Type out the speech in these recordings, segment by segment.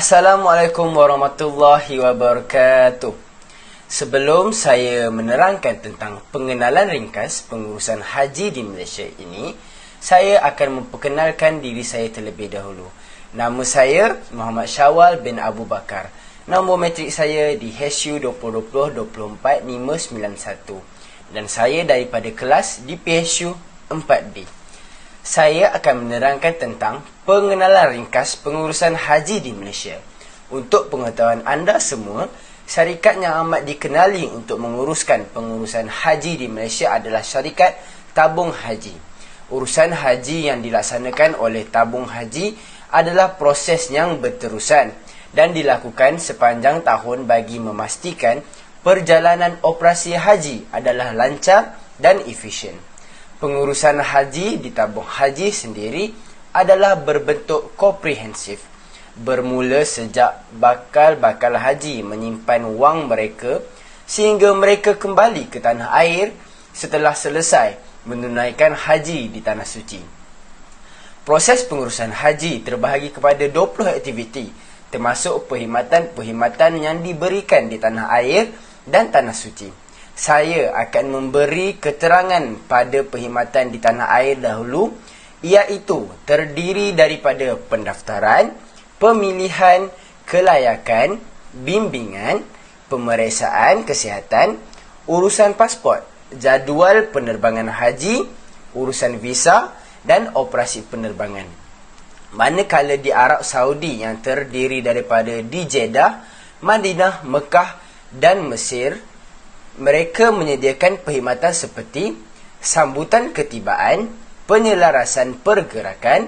Assalamualaikum warahmatullahi wabarakatuh. Sebelum saya menerangkan tentang pengenalan ringkas pengurusan haji di Malaysia ini, saya akan memperkenalkan diri saya terlebih dahulu. Nama saya Muhammad Syawal bin Abu Bakar. Nombor matrik saya di HSU 2020-24-591 dan saya daripada kelas di PSU 4B. Saya akan menerangkan tentang pengenalan ringkas pengurusan haji di Malaysia. Untuk pengetahuan anda semua, syarikat yang amat dikenali untuk menguruskan pengurusan haji di Malaysia adalah syarikat tabung haji. Urusan haji yang dilaksanakan oleh tabung haji adalah proses yang berterusan dan dilakukan sepanjang tahun bagi memastikan perjalanan operasi haji adalah lancar dan efisien. Pengurusan haji di tabung haji sendiri adalah berbentuk komprehensif. Bermula sejak bakal-bakal haji menyimpan wang mereka sehingga mereka kembali ke tanah air setelah selesai menunaikan haji di tanah suci. Proses pengurusan haji terbahagi kepada 20 aktiviti termasuk perkhidmatan yang diberikan di tanah air dan tanah suci. Saya akan memberi keterangan pada perkhidmatan di tanah air dahulu, iaitu terdiri daripada pendaftaran, pemilihan, kelayakan, bimbingan, pemeriksaan kesihatan, urusan pasport, jadual penerbangan haji, urusan visa dan operasi penerbangan. Manakala di Arab Saudi yang terdiri daripada di Jeddah, Madinah, Mekah dan Mesir, mereka menyediakan perkhidmatan seperti sambutan ketibaan, penyelarasan pergerakan,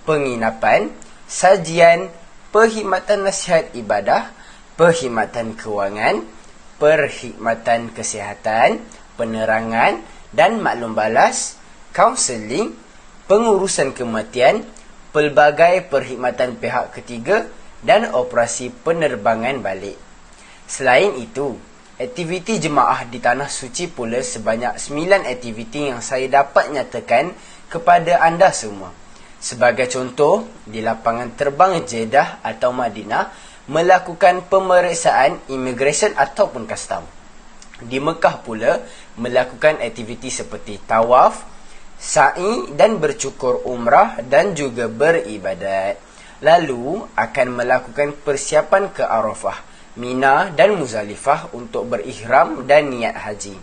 penginapan, sajian, perkhidmatan nasihat ibadah, perkhidmatan kewangan, perkhidmatan kesihatan, penerangan dan maklum balas, kaunseling, pengurusan kematian, pelbagai perkhidmatan pihak ketiga dan operasi penerbangan balik. Selain itu, aktiviti jemaah di Tanah Suci pula sebanyak 9 aktiviti yang saya dapat nyatakan kepada anda semua. Sebagai contoh, di lapangan terbang Jeddah atau Madinah melakukan pemeriksaan imigresen ataupun kastam. Di Mekah pula melakukan aktiviti seperti tawaf, sa'i dan bercukur umrah dan juga beribadat. Lalu akan melakukan persiapan ke Arafah, Mina dan Muzalifah untuk berihram dan niat haji.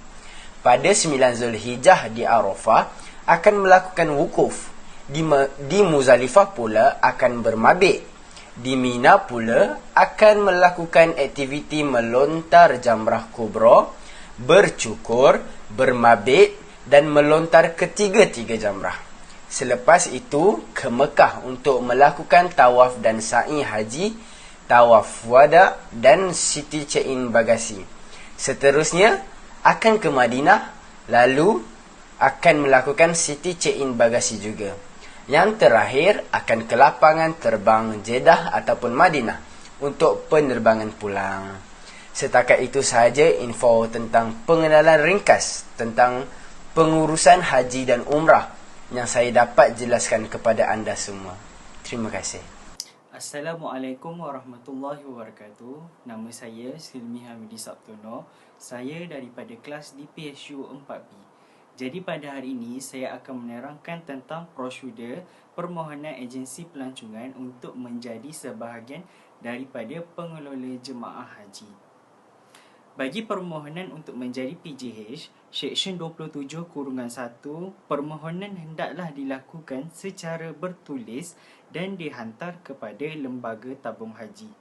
Pada 9 Zulhijjah di Arafah akan melakukan wukuf. Di Muzalifah pula akan bermabit. Di Mina pula akan melakukan aktiviti melontar jamrah kubra, bercukur, bermabit dan melontar ketiga-tiga jamrah. Selepas itu ke Mekah untuk melakukan tawaf dan sa'i haji, tawaf wada dan Siti check-in bagasi. Seterusnya akan ke Madinah, lalu akan melakukan Siti check-in bagasi juga. Yang terakhir akan ke lapangan terbang Jeddah ataupun Madinah untuk penerbangan pulang. Setakat itu sahaja info tentang pengenalan ringkas tentang pengurusan haji dan umrah yang saya dapat jelaskan kepada anda semua. Terima kasih. Assalamualaikum warahmatullahi wabarakatuh. Nama saya Silmi Hamidi Sabtono. Saya daripada kelas di PSU 4B. Jadi pada hari ini saya akan menerangkan tentang prosedur permohonan agensi pelancongan untuk menjadi sebahagian daripada pengelola jemaah haji. Bagi permohonan untuk menjadi PJH, Seksyen 27-1, permohonan hendaklah dilakukan secara bertulis dan dihantar kepada lembaga tabung haji.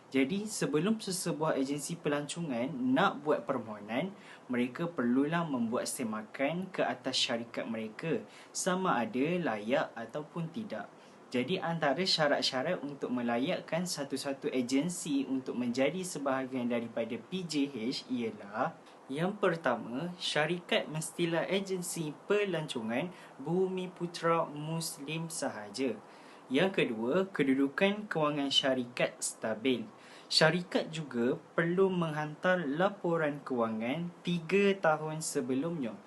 Jadi, sebelum sesebuah agensi pelancongan nak buat permohonan, mereka perlulah membuat semakan ke atas syarikat mereka sama ada layak ataupun tidak. Jadi antara syarat-syarat untuk melayakkan satu-satu agensi untuk menjadi sebahagian daripada PJH ialah: yang pertama, syarikat mestilah agensi pelancongan Bumiputra Muslim sahaja. Yang kedua, kedudukan kewangan syarikat stabil. Syarikat juga perlu menghantar laporan kewangan 3 tahun sebelumnya.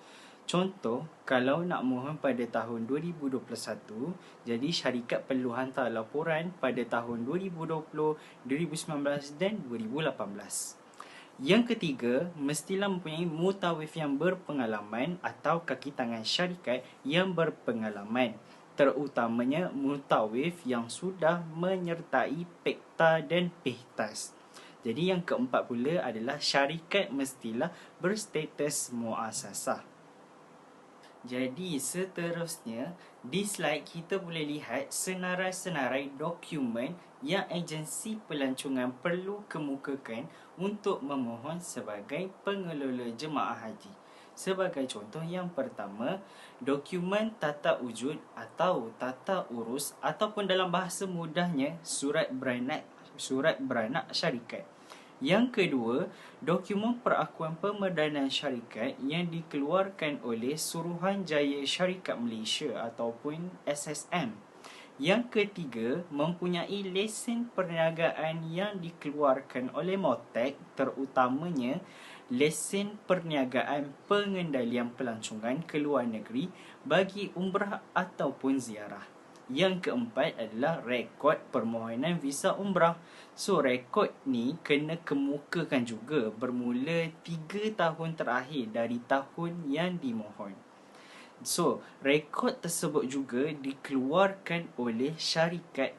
Contoh, kalau nak mohon pada tahun 2021, jadi syarikat perlu hantar laporan pada tahun 2020, 2019 dan 2018. Yang ketiga, mestilah mempunyai mutawif yang berpengalaman atau kaki tangan syarikat yang berpengalaman, terutamanya mutawif yang sudah menyertai Pekta dan Pihtas. Jadi yang keempat pula adalah syarikat mestilah berstatus muasasah. Jadi seterusnya, di slide kita boleh lihat senarai-senarai dokumen yang agensi pelancongan perlu kemukakan untuk memohon sebagai pengelola jemaah haji. Sebagai contoh, yang pertama, dokumen tata wujud atau tata urus ataupun dalam bahasa mudahnya surat beranak syarikat. Yang kedua, dokumen perakuan pemedanan syarikat yang dikeluarkan oleh Suruhanjaya Syarikat Malaysia ataupun SSM. Yang ketiga, mempunyai lesen perniagaan yang dikeluarkan oleh MOTEC, terutamanya lesen perniagaan pengendalian pelancongan ke luar negeri bagi umrah ataupun ziarah. Yang keempat adalah rekod permohonan visa umrah. So, rekod ni kena kemukakan juga bermula 3 tahun terakhir dari tahun yang dimohon. So, rekod tersebut juga dikeluarkan oleh syarikat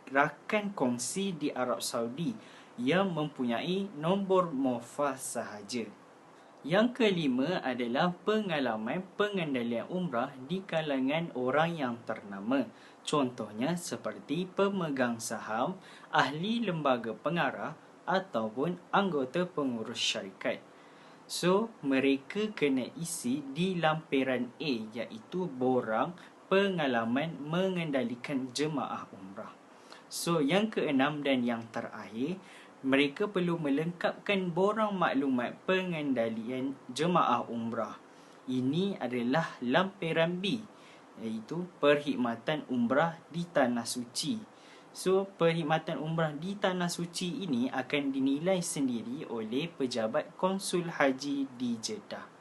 rakan kongsi di Arab Saudi yang mempunyai nombor MOFA sahaja. Yang kelima adalah pengalaman pengendalian umrah di kalangan orang yang ternama. Contohnya seperti pemegang saham, ahli lembaga pengarah ataupun anggota pengurus syarikat. So, mereka kena isi di lampiran A, iaitu borang pengalaman mengendalikan jemaah umrah. So, yang keenam dan yang terakhir, mereka perlu melengkapkan borang maklumat pengendalian jemaah umrah. Ini adalah lampiran B, iaitu perkhidmatan umrah di Tanah Suci. So, perkhidmatan umrah di Tanah Suci ini akan dinilai sendiri oleh pejabat konsul haji di Jeddah.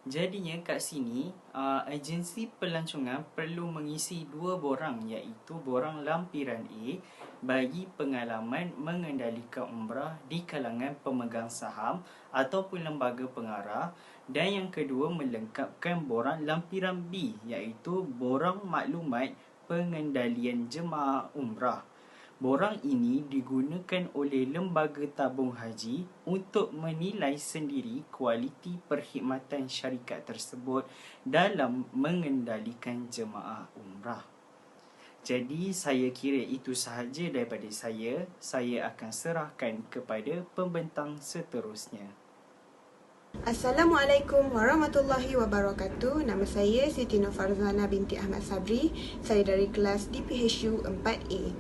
Jadinya kat sini, agensi pelancongan perlu mengisi 2 borang, iaitu borang lampiran A bagi pengalaman mengendalikan umrah di kalangan pemegang saham ataupun lembaga pengarah, dan yang kedua melengkapkan borang lampiran B, iaitu borang maklumat pengendalian jemaah umrah. Borang ini digunakan oleh lembaga tabung haji untuk menilai sendiri kualiti perkhidmatan syarikat tersebut dalam mengendalikan jemaah umrah. Jadi saya kira itu sahaja daripada saya. Saya akan serahkan kepada pembentang seterusnya. Assalamualaikum warahmatullahi wabarakatuh. Nama saya Siti Nur Farzana binti Ahmad Sabri. Saya dari kelas DPHU 4A.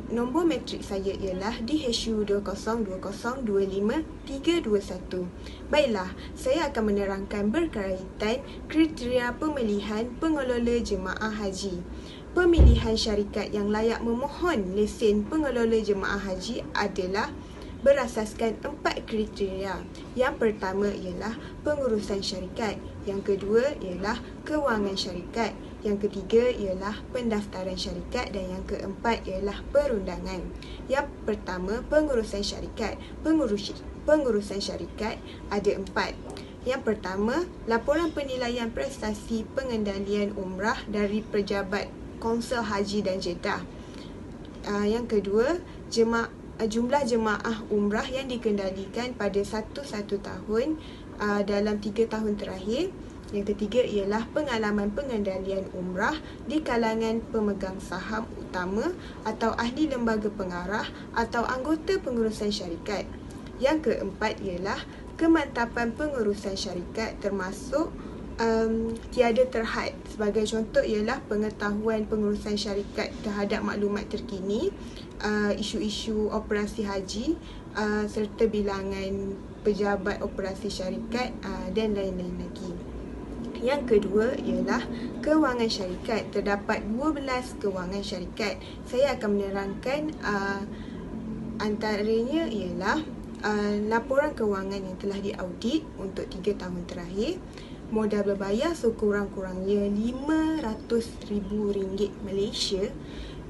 Nombor matrik saya ialah DHU 202025321. Baiklah, saya akan menerangkan berkaitan kriteria pemilihan pengelola jemaah haji. Pemilihan syarikat yang layak memohon lesen pengelola jemaah haji adalah berasaskan 4 kriteria. Yang pertama ialah pengurusan syarikat, yang kedua ialah kewangan syarikat, yang ketiga ialah pendaftaran syarikat, dan yang keempat ialah perundangan. Yang pertama, pengurusan syarikat. Pengurusan syarikat ada 4. Yang pertama, laporan penilaian prestasi pengendalian umrah dari pejabat Konsel Haji dan Jeddah. Yang kedua, jumlah jemaah umrah yang dikendalikan pada satu tahun dalam 3 tahun terakhir. Yang ketiga ialah pengalaman pengendalian umrah di kalangan pemegang saham utama atau ahli lembaga pengarah atau anggota pengurusan syarikat. Yang keempat ialah kemantapan pengurusan syarikat termasuk tiada terhad. Sebagai contoh ialah pengetahuan pengurusan syarikat terhadap maklumat terkini, isu-isu operasi haji, serta bilangan pejabat operasi syarikat dan lain-lain lagi. Yang kedua ialah kewangan syarikat. Terdapat 12 kewangan syarikat. Saya akan menerangkan antaranya ialah laporan kewangan yang telah diaudit untuk 3 tahun terakhir, Modal berbayar sekurang-kurangnya RM500,000 Malaysia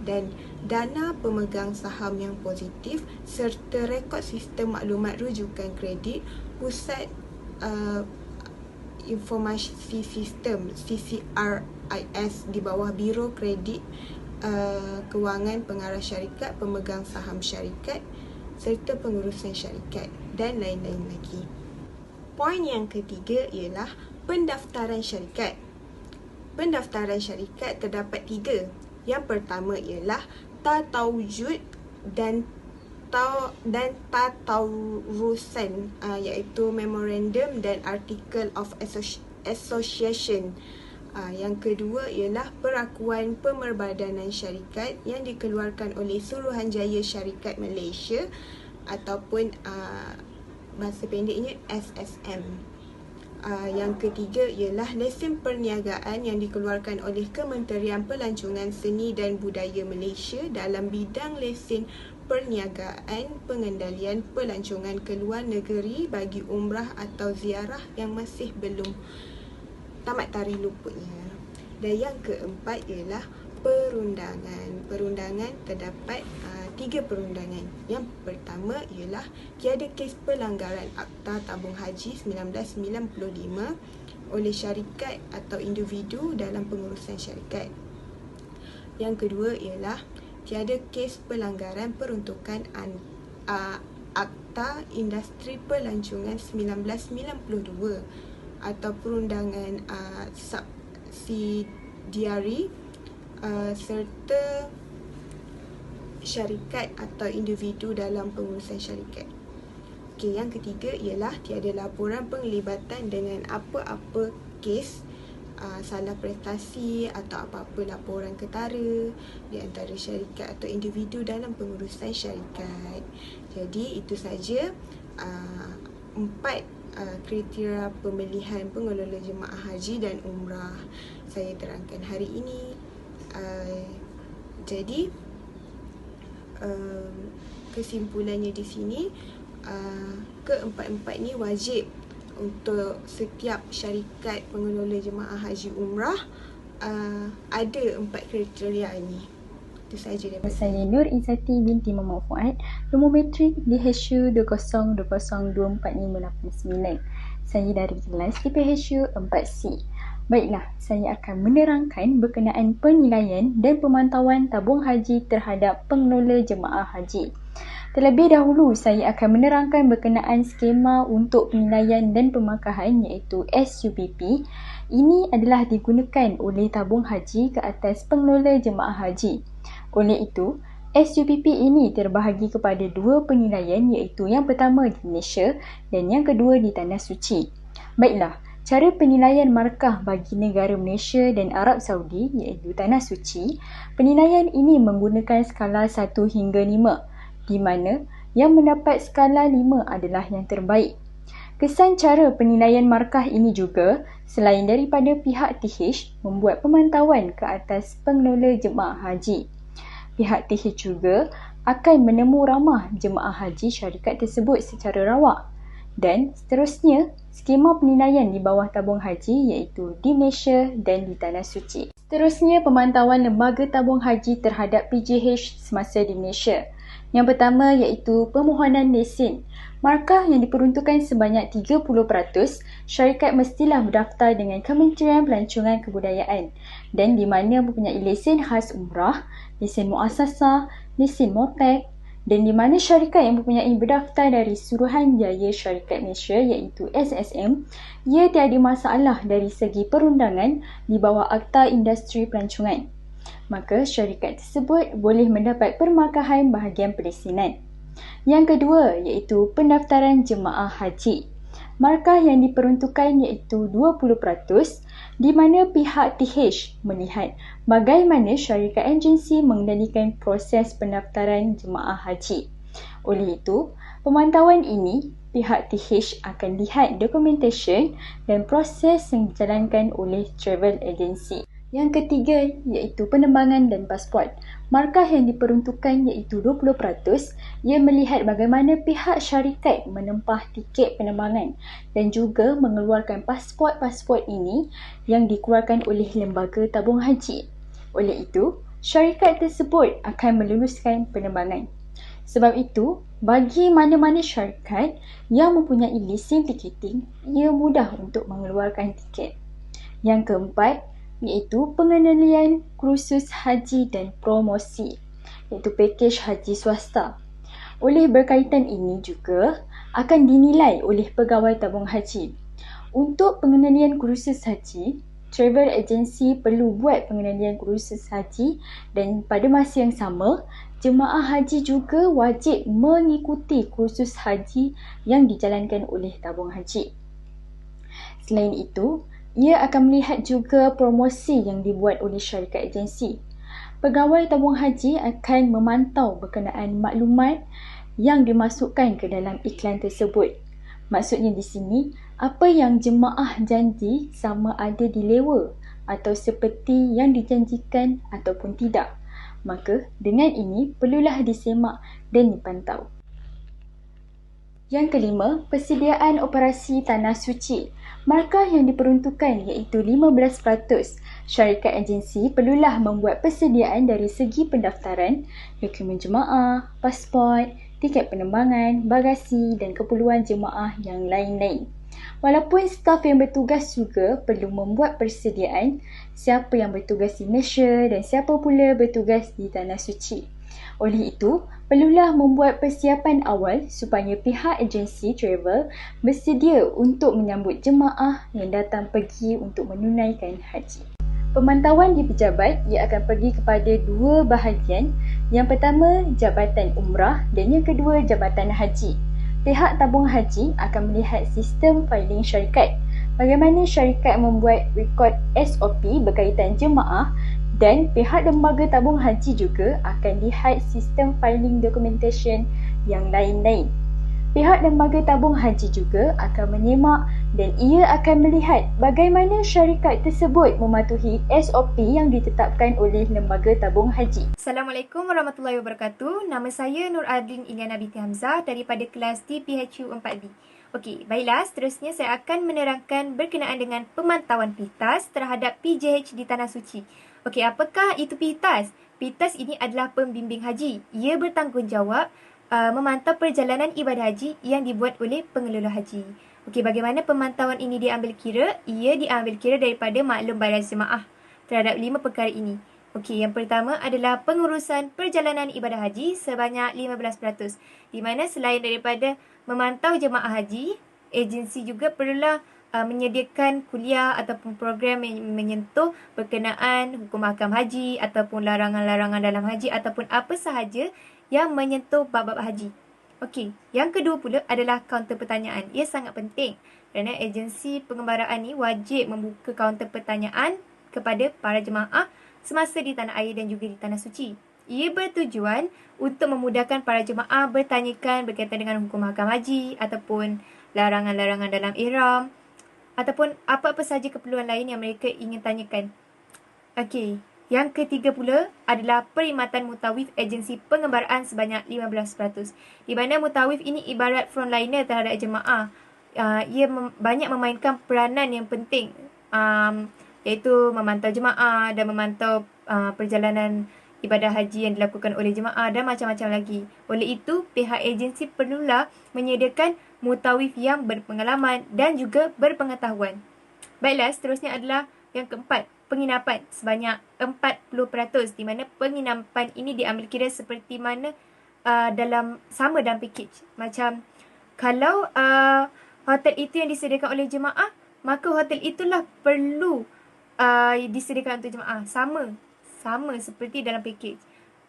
dan dana pemegang saham yang positif serta rekod sistem maklumat rujukan kredit Pusat Informasi Sistem CCRIS di bawah Biro Kredit Kewangan Pengarah Syarikat, Pemegang Saham Syarikat serta pengurusan syarikat dan lain-lain lagi. Poin yang ketiga ialah pendaftaran syarikat. Pendaftaran syarikat terdapat 3. Yang pertama ialah tatawujud dan tatawurusan, iaitu memorandum dan article of association. Yang kedua ialah perakuan pemerbadanan syarikat yang dikeluarkan oleh Suruhanjaya Syarikat Malaysia ataupun bahasa pendeknya SSM. Yang ketiga ialah lesen perniagaan yang dikeluarkan oleh Kementerian Pelancongan Seni dan Budaya Malaysia dalam bidang lesen perniagaan pengendalian pelancongan ke luar negeri bagi umrah atau ziarah yang masih belum tamat tarikh luputnya. Dan yang keempat ialah perundangan. Perundangan terdapat 3 perundangan. Yang pertama ialah tiada kes pelanggaran Akta Tabung Haji 1995 oleh syarikat atau individu dalam pengurusan syarikat. Yang kedua ialah tiada kes pelanggaran peruntukan Akta Industri Pelancongan 1992 atau perundangan subsidiari serta syarikat atau individu dalam pengurusan syarikat. Okey, yang ketiga ialah tiada laporan penglibatan dengan apa-apa kes salah prestasi atau apa-apa laporan ketara di antara syarikat atau individu dalam pengurusan syarikat. Jadi itu saja 4 kriteria pemilihan pengelola jemaah haji dan umrah saya terangkan hari ini. Jadi kesimpulannya di sini, keempat-empat ni wajib untuk setiap syarikat pengelola jemaah haji umrah ada 4 kriteria ini. Itu sahaja daripada saya. Nur Izzati binti Muhammad Fuad, nombor metrik DHU 20202459. Saya dari kelas DPHU 4C. Baiklah, saya akan menerangkan berkenaan penilaian dan pemantauan tabung haji terhadap pengelola jemaah haji. Terlebih dahulu, saya akan menerangkan berkenaan skema untuk penilaian dan pemangkahan iaitu SUPP. Ini adalah digunakan oleh tabung haji ke atas pengelola jemaah haji. Oleh itu, SUPP ini terbahagi kepada 2 penilaian iaitu yang pertama di Malaysia dan yang kedua di Tanah Suci. Baiklah, cara penilaian markah bagi negara Malaysia dan Arab Saudi iaitu Tanah Suci, penilaian ini menggunakan skala 1 hingga 5, di mana yang mendapat skala 5 adalah yang terbaik. Kesan cara penilaian markah ini juga, selain daripada pihak TH membuat pemantauan ke atas pengelola jemaah haji, pihak TH juga akan menemu ramah jemaah haji syarikat tersebut secara rawak. Dan seterusnya, skema penilaian di bawah tabung haji iaitu di Malaysia dan di Tanah Suci. Seterusnya, pemantauan lembaga tabung haji terhadap PJH semasa di Malaysia. Yang pertama iaitu permohonan lesen. Markah yang diperuntukkan sebanyak 30%, syarikat mestilah berdaftar dengan Kementerian Pelancongan Kebudayaan dan di mana mempunyai lesen khas umrah, lesen muasasah, lesen motek, dan di mana syarikat yang mempunyai berdaftar dari Suruhanjaya Syarikat Malaysia iaitu SSM, ia tiada masalah dari segi perundangan di bawah Akta Industri Pelancongan. Maka syarikat tersebut boleh mendapat permarkahan bahagian pelesenan. Yang kedua iaitu pendaftaran jemaah haji. Markah yang diperuntukkan iaitu 20%, di mana pihak TH melihat bagaimana syarikat agensi mengendalikan proses pendaftaran jemaah haji. Oleh itu, pemantauan ini pihak TH akan lihat dokumentation dan proses yang dijalankan oleh travel agency. Yang ketiga iaitu penerbangan dan pasport. Markah yang diperuntukkan iaitu 20%. Ia melihat bagaimana pihak syarikat menempah tiket penerbangan dan juga mengeluarkan pasport-pasport ini yang dikeluarkan oleh lembaga tabung haji. Oleh itu, syarikat tersebut akan meluluskan penerbangan. Sebab itu, bagi mana-mana syarikat yang mempunyai lesen tiketing, ia mudah untuk mengeluarkan tiket. Yang keempat, iaitu pengendalian kursus haji dan promosi, iaitu pakej haji swasta. Oleh berkaitan ini juga akan dinilai oleh pegawai tabung haji. Untuk pengendalian kursus haji, travel agency perlu buat pengendalian kursus haji dan pada masa yang sama, jemaah haji juga wajib mengikuti kursus haji yang dijalankan oleh tabung haji. Selain itu, ia akan melihat juga promosi yang dibuat oleh syarikat agensi. Pegawai tabung haji akan memantau berkenaan maklumat yang dimasukkan ke dalam iklan tersebut. Maksudnya di sini, apa yang jemaah janji sama ada dilewa atau seperti yang dijanjikan ataupun tidak. Maka dengan ini perlulah disemak dan dipantau. Yang kelima, persediaan operasi tanah suci. Markah yang diperuntukkan iaitu 15%. Syarikat agensi perlulah membuat persediaan dari segi pendaftaran, dokumen jemaah, pasport, tiket penerbangan, bagasi dan keperluan jemaah yang lain-lain. Walaupun staf yang bertugas juga perlu membuat persediaan siapa yang bertugas di Malaysia dan siapa pula bertugas di Tanah Suci. Oleh itu, perlulah membuat persiapan awal supaya pihak agensi travel bersedia untuk menyambut jemaah yang datang pergi untuk menunaikan haji. Pemantauan di pejabat ia akan pergi kepada dua bahagian. Yang pertama, Jabatan Umrah dan yang kedua, Jabatan Haji. Pihak tabung haji akan melihat sistem filing syarikat. Bagaimana syarikat membuat rekod SOP berkaitan jemaah dan pihak lembaga tabung haji juga akan lihat sistem filing documentation yang lain-lain. Pihak lembaga tabung haji juga akan menyemak dan ia akan melihat bagaimana syarikat tersebut mematuhi SOP yang ditetapkan oleh lembaga tabung haji. Assalamualaikum warahmatullahi wabarakatuh. Nama saya Nur Adlin Iliana binti Hamzah daripada kelas DPHU 4B. Okey, baiklah, seterusnya saya akan menerangkan berkenaan dengan pemantauan PITAS terhadap PJH di Tanah Suci. Okey, apakah itu PITAS? PITAS ini adalah pembimbing haji. Ia bertanggungjawab memantau perjalanan ibadah haji yang dibuat oleh pengelola haji. Okey, bagaimana pemantauan ini diambil kira? Ia diambil kira daripada maklum badan jemaah terhadap 5 perkara ini. Okey, yang pertama adalah pengurusan perjalanan ibadah haji sebanyak 15%. Di mana selain daripada memantau jemaah haji, agensi juga perlulah menyediakan kuliah ataupun program yang menyentuh berkenaan hukum ahkam haji ataupun larangan-larangan dalam haji ataupun apa sahaja yang menyentuh bab-bab haji. Okey, yang kedua pula adalah kaunter pertanyaan. Ia sangat penting kerana agensi pengembaraan ni wajib membuka kaunter pertanyaan kepada para jemaah semasa di tanah air dan juga di tanah suci. Ia bertujuan untuk memudahkan para jemaah bertanyakan berkaitan dengan hukum ahkam haji ataupun larangan-larangan dalam ihram ataupun apa-apa sahaja keperluan lain yang mereka ingin tanyakan. Okey, yang ketiga pula adalah perkhidmatan mutawif agensi pengembaraan sebanyak 15%. Di mana mutawif ini ibarat frontliner terhadap jemaah. Ia banyak memainkan peranan yang penting, iaitu memantau jemaah dan memantau perjalanan ibadah haji yang dilakukan oleh jemaah dan macam-macam lagi. Oleh itu, pihak agensi perlulah menyediakan mutawif yang berpengalaman dan juga berpengetahuan. Baiklah, seterusnya adalah yang keempat, penginapan sebanyak 40%, di mana penginapan ini diambil kira seperti mana dalam package. Macam kalau hotel itu yang disediakan oleh jemaah, maka hotel itulah perlu disediakan untuk jemaah. Sama seperti dalam package.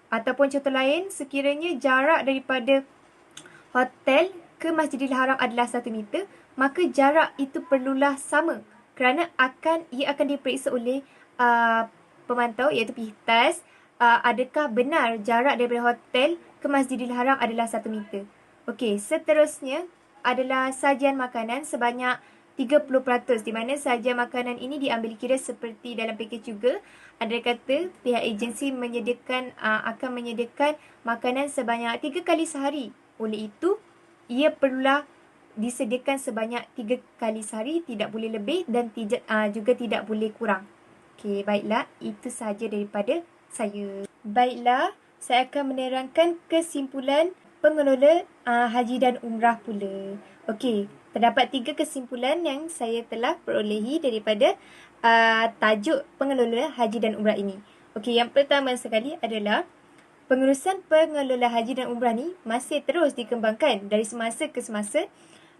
Ataupun contoh lain, sekiranya jarak daripada hotel ke Masjidil Haram adalah 1 meter, maka jarak itu perlulah sama kerana ia akan diperiksa oleh pemantau iaitu PITAS, adakah benar jarak daripada hotel ke Masjidil Haram adalah 1 meter. Okey, seterusnya adalah sajian makanan sebanyak 30%, di mana sahaja makanan ini diambil kira seperti dalam pakej juga. Ada kata pihak agensi akan menyediakan makanan sebanyak 3 kali sehari. Oleh itu, ia perlulah disediakan sebanyak 3 kali sehari, tidak boleh lebih dan juga tidak boleh kurang. Okey, baiklah, itu sahaja daripada saya. Baiklah, saya akan menerangkan kesimpulan pengelola haji dan umrah pula. Okey, terdapat 3 kesimpulan yang saya telah perolehi daripada tajuk pengelola haji dan umrah ini. Okey, yang pertama sekali adalah pengurusan pengelola haji dan umrah ni masih terus dikembangkan dari semasa ke semasa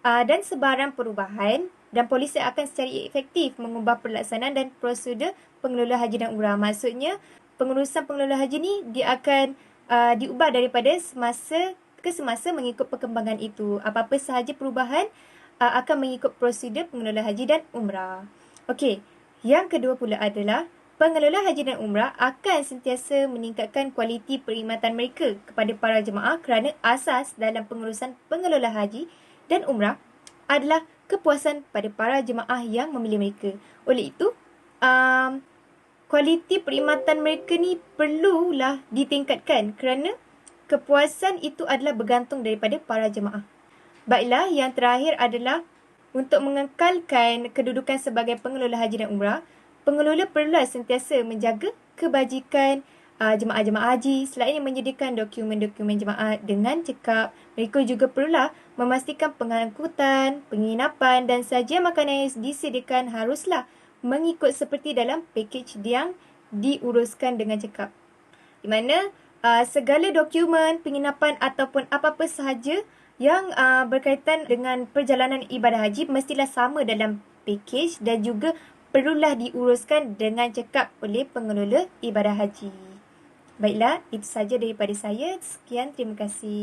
dan sebarang perubahan, dan polisi akan secara efektif mengubah pelaksanaan dan prosedur pengelola haji dan umrah. Maksudnya, pengurusan pengelola haji ni dia akan diubah daripada semasa ke semasa mengikut perkembangan itu. Apa-apa sahaja perubahan akan mengikut prosedur pengelola haji dan umrah. Okey, yang kedua pula adalah pengelola haji dan umrah akan sentiasa meningkatkan kualiti perkhidmatan mereka kepada para jemaah kerana asas dalam pengurusan pengelola haji dan umrah adalah kepuasan pada para jemaah yang memilih mereka. Oleh itu, kualiti perkhidmatan mereka ni perlulah ditingkatkan kerana kepuasan itu adalah bergantung daripada para jemaah. Baiklah, yang terakhir adalah untuk mengekalkan kedudukan sebagai pengelola haji dan umrah, pengelola perlulah sentiasa menjaga kebajikan jemaah-jemaah haji selain menyediakan dokumen-dokumen jemaah dengan cekap. Mereka juga perlulah memastikan pengangkutan, penginapan dan sajian makanan yang disediakan haruslah mengikut seperti dalam pakej yang diuruskan dengan cekap. Di mana segala dokumen, penginapan ataupun apa-apa sahaja yang berkaitan dengan perjalanan ibadah haji mestilah sama dalam pakej dan juga perlulah diuruskan dengan cekap oleh pengelola ibadah haji. Baiklah, itu saja daripada saya. Sekian, terima kasih.